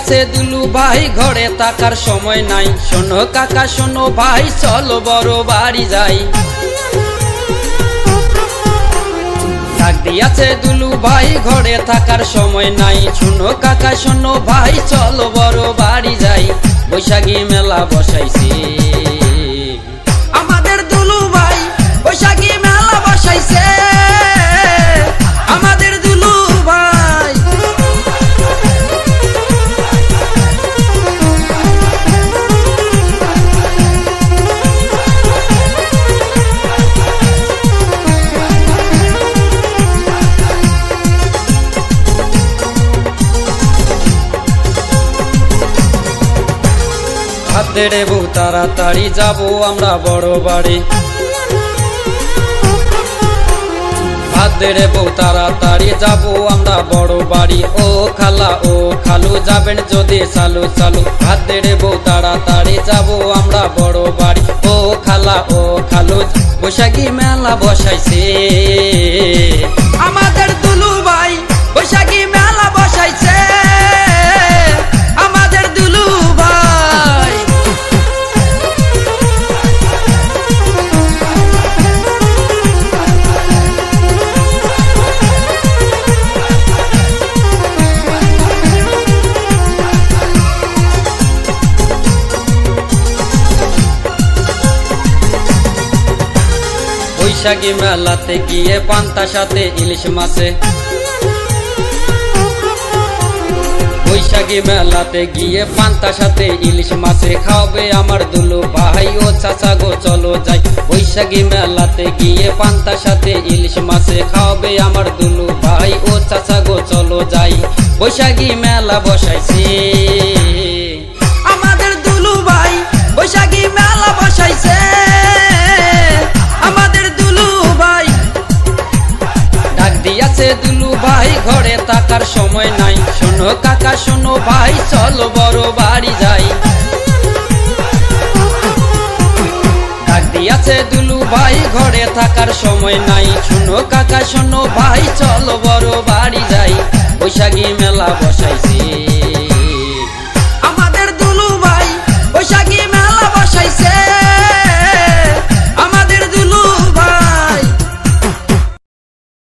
আছে দুলু ভাই ঘরে থাকার সময় নাই, শোনো কাকা শোনো ভাই চলো বড় বাড়ি যাই। ডাক দিয়াছে দুলু ভাই ঘরে থাকার সময় নাই, শোনো কাকা শোনো ভাই চলো বড় বাড়ি যাই। বৈশাখী মেলা বসাইছে আমাদের দুলু ভাই, বৈশাখী মেলা বসাইছে আমাদের দুলু ভাই। হাতে রে বউ তাড়াতাড়ি যাবো আমরা বড় বাড়ি, হাতে রে বউ তাড়াতাড়ি যাবো আমরা বড় বাড়ি। ও খালা ও খালু যাবেন যদি চালু চালু, হাতে রে বউ তাড়াতাড়ি যাবো আমরা বড় বাড়ি। ও খালা ও খালু বৈশাখী মেলা বসাইছে আমাদের দুলু ভাই, বৈশাখী মেলা বসাইছে আমাদের দুলু ভাই। বৈশাখী মেলাতে গিয়ে পান্তা সাথে ইলিশ মাছে, বৈশাখী মেলাতে গিয়ে পান্তা সাথে ইলিশ মাছে খাওয়াবে আমার দুলু ভাই। ও চাচা গো চলো যাই, বৈশাখী মেলাতে গিয়ে পান্তা সাথে ইলিশ মাছে খাওয়াবে আমার দুলু ভাই। ও চাচা গো চলো যাই, বৈশাখী মেলা বসাইছে আমাদের দুলু ভাই, বৈশাখী মেলা বসাইছে আমাদের দুলু ভাই। ডাক দিয়াছে দুলু ভাই ঘরে থাকার সময় নাই, শোনো কাকা শোনো ভাই চলো বড় বাড়ি যাই। ডাক দিয়াছে দুলু ভাই ঘরে থাকার সময় নাই, শোনো কাকা শোনো ভাই চলো বড় বাড়ি যাই। বৈশাখী মেলা বসাইছে